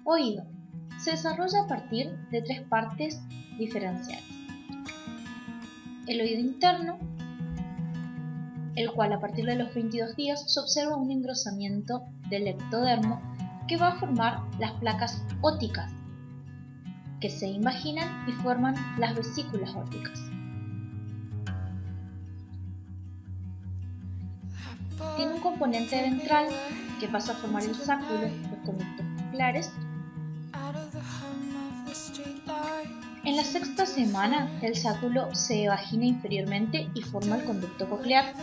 Oído. Se desarrolla a partir de tres partes diferenciales. El oído interno, el cual a partir de los 22 días se observa un engrosamiento del ectodermo que va a formar las placas ópticas, que se imaginan y forman las vesículas ópticas. Tiene un componente ventral que pasa a formar el sáculo, los conductos cocleares. En la sexta semana, el sáculo se evagina inferiormente y forma el conducto coclear.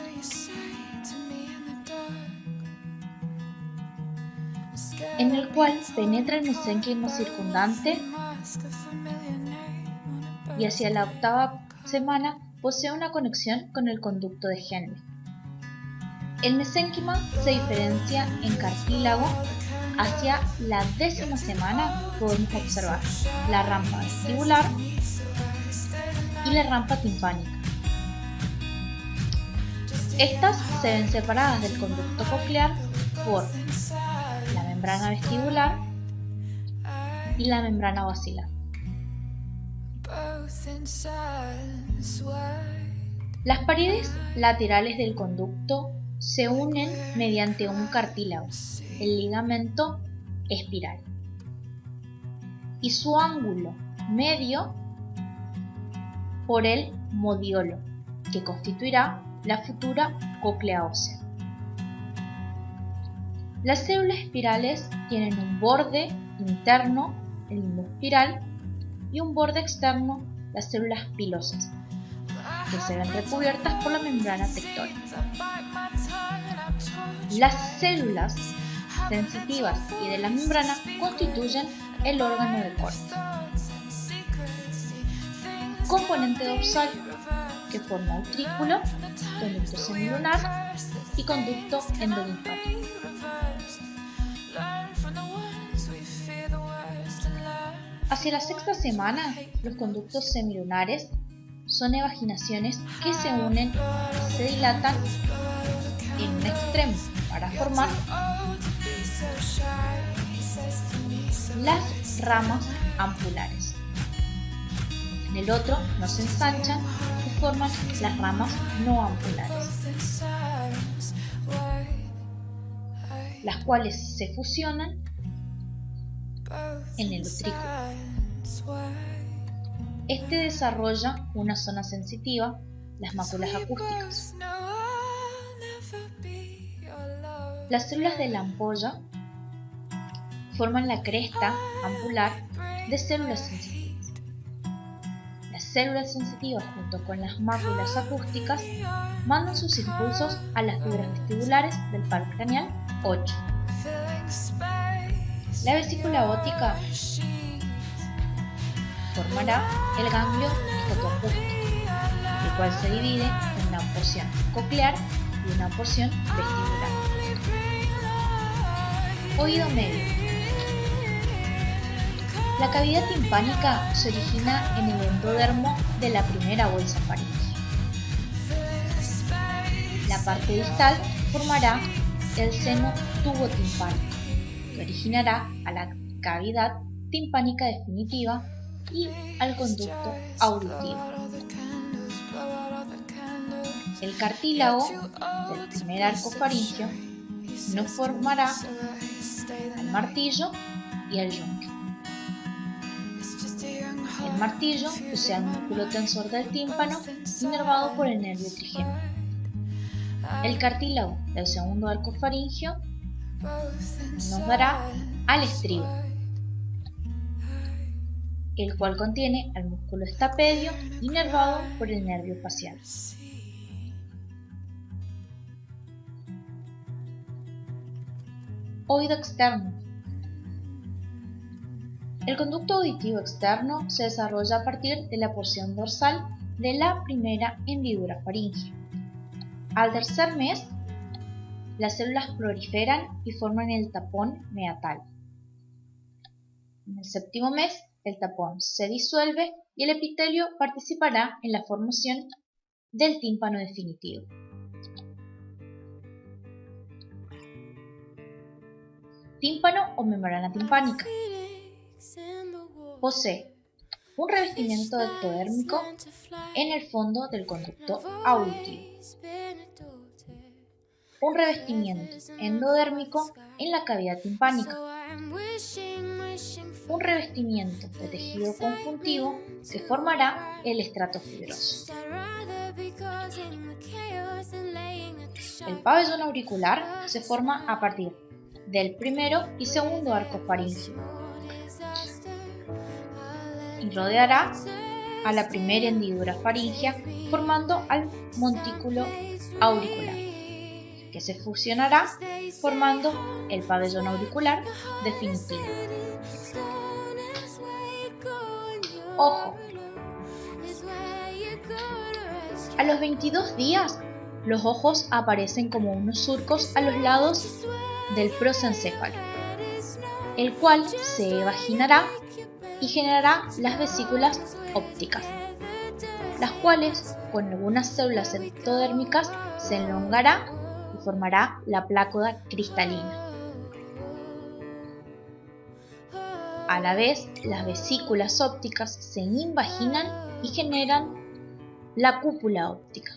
En el cual penetra el mesénquima circundante y hacia la octava semana posee una conexión con el conducto de Henle. El mesénquima se diferencia en cartílago. Hacia la 10ª semana podemos observar la rampa vestibular y la rampa timpánica. Estas se ven separadas del conducto coclear por la membrana vestibular y la membrana basilar. Las paredes laterales del conducto se unen mediante un cartílago, el ligamento espiral, y su ángulo medio por el modiolo, que constituirá la futura cóclea ósea. Las células espirales tienen un borde interno, el limbo espiral, y un borde externo, las células pilosas, que se ven recubiertas por la membrana tectónica. Las células sensitivas y de la membrana constituyen el órgano de Corti. Componente dorsal que forma utrículo, conducto semilunar y conducto endolinfático. Hacia la sexta semana, los conductos semilunares son evaginaciones que se unen y se dilatan en un extremo para formar las ramas ampulares. En el otro no se ensanchan y forman las ramas no ampulares, las cuales se fusionan en el utrículo. Este desarrolla una zona sensitiva, las máculas acústicas. Las células de la ampolla forman la cresta ampular de células sensitivas. Las células sensitivas junto con las máculas acústicas mandan sus impulsos a las fibras vestibulares del palo craneal 8. La vesícula óptica formará el ganglio fotoacústico, el cual se divide en una porción coclear y una porción vestibular. Oído medio. La cavidad timpánica se origina en el endodermo de la primera bolsa faríngea. La parte distal formará el seno tubotimpánico, que originará a la cavidad timpánica definitiva y al conducto auditivo. El cartílago del primer arco faríngeo no formará al martillo y al yunque. El martillo posee el músculo tensor del tímpano inervado por el nervio trigémino. El cartílago del segundo arco faríngeo nos dará al estribo, el cual contiene al músculo estapedio inervado por el nervio facial. Oído externo. El conducto auditivo externo se desarrolla a partir de la porción dorsal de la primera hendidura faríngea. Al tercer mes, las células proliferan y forman el tapón meatal. En el séptimo mes, el tapón se disuelve y el epitelio participará en la formación del tímpano definitivo. Tímpano o membrana timpánica. Posee un revestimiento ectodérmico en el fondo del conducto auditivo, un revestimiento endodérmico en la cavidad timpánica, un revestimiento de tejido conjuntivo que formará el estrato fibroso. El pabellón auricular se forma a partir del primero y segundo arco faríngeo y rodeará a la primera hendidura faríngea formando al montículo auricular, que se fusionará formando el pabellón auricular definitivo. Ojo. A los 22 días, los ojos aparecen como unos surcos a los lados del prosencéfalo, el cual se evaginará y generará las vesículas ópticas, las cuales, con algunas células ectodérmicas, se elongará y formará la plácoda cristalina. A la vez, las vesículas ópticas se invaginan y generan la cúpula óptica.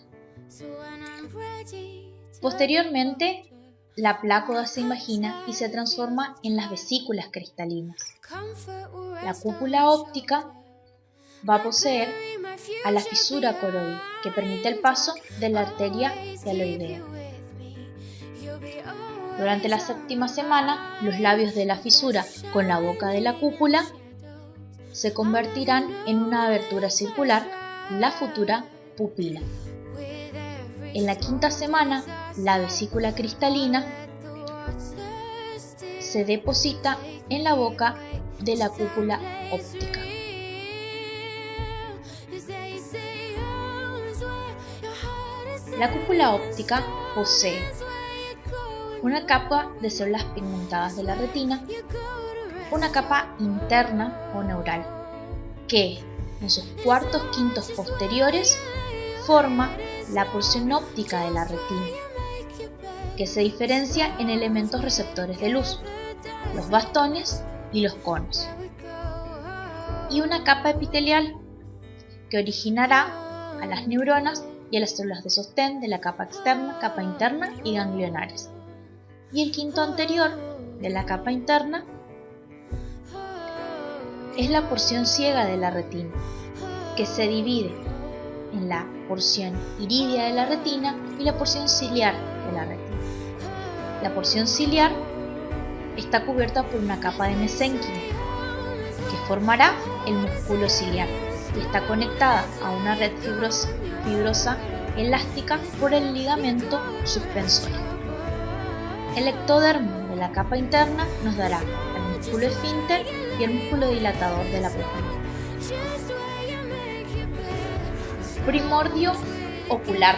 Posteriormente, la plácoda se invagina y se transforma en las vesículas cristalinas. La cúpula óptica va a poseer a la fisura coroide, que permite el paso de la arteria hialoidea. Durante la séptima semana, los labios de la fisura con la boca de la cúpula se convertirán en una abertura circular, la futura pupila. En la quinta semana, la vesícula cristalina se deposita en la boca de la cúpula óptica. La cúpula óptica posee una capa de células pigmentadas de la retina, una capa interna o neural, que en sus cuartos quintos posteriores forma la porción óptica de la retina, que se diferencia en elementos receptores de luz, los bastones y los conos, y una capa epitelial que originará a las neuronas y a las células de sostén de la capa externa, capa interna y ganglionares. Y el quinto anterior de la capa interna es la porción ciega de la retina, que se divide en la porción iridia de la retina y la porción ciliar de la retina. La porción ciliar está cubierta por una capa de mesénquima, que formará el músculo ciliar y está conectada a una red fibrosa elástica por el ligamento suspensor. El ectodermo de la capa interna nos dará el músculo esfínter y el músculo dilatador de la pupila. Primordio ocular.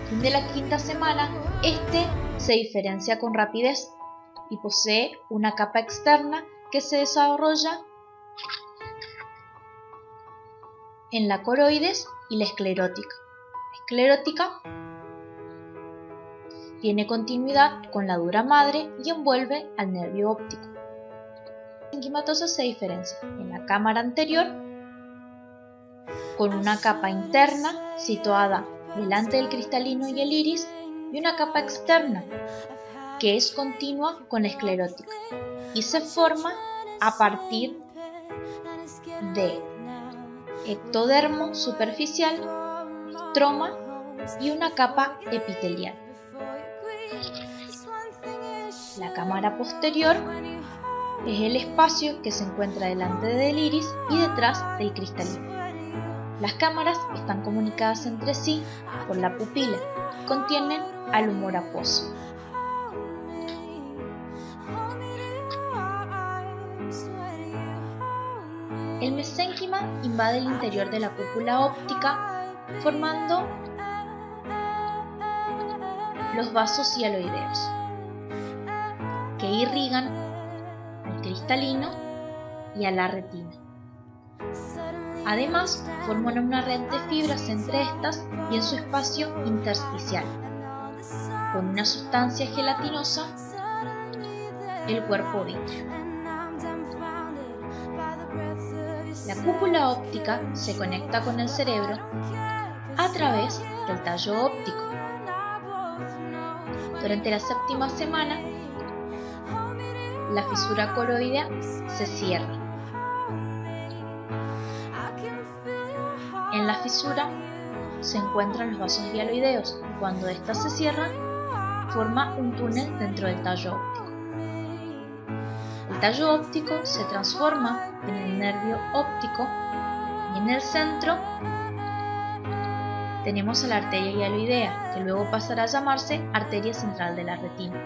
Al fin de la quinta semana, este se diferencia con rapidez y posee una capa externa que se desarrolla en la coroides y la esclerótica. La esclerótica tiene continuidad con la dura madre y envuelve al nervio óptico. La mesenquimatosa se diferencia en la cámara anterior con una capa interna situada delante del cristalino y el iris y una capa externa que es continua con la esclerótica y se forma a partir de ectodermo superficial, estroma y una capa epitelial. La cámara posterior es el espacio que se encuentra delante del iris y detrás del cristalino. Las cámaras están comunicadas entre sí por la pupila y contienen al humor acuoso. El mesénquima invade el interior de la cúpula óptica formando los vasos hialoideos que irrigan al cristalino y a la retina. Además, forman una red de fibras entre estas y en su espacio intersticial, con una sustancia gelatinosa, el cuerpo vítreo. La cúpula óptica se conecta con el cerebro a través del tallo óptico. Durante la séptima semana, la fisura coroidea se cierra. En la fisura se encuentran los vasos hialoideos y cuando ésta se cierra, forma un túnel dentro del tallo óptico. El tallo óptico se transforma en el nervio óptico y en el centro tenemos a la arteria hialoidea, que luego pasará a llamarse arteria central de la retina.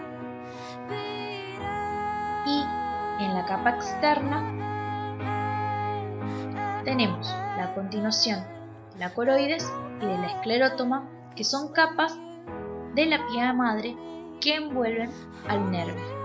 Y en la capa externa tenemos la continuación de la coroides y de la esclerótoma, que son capas de la piedra madre que envuelven al nervio.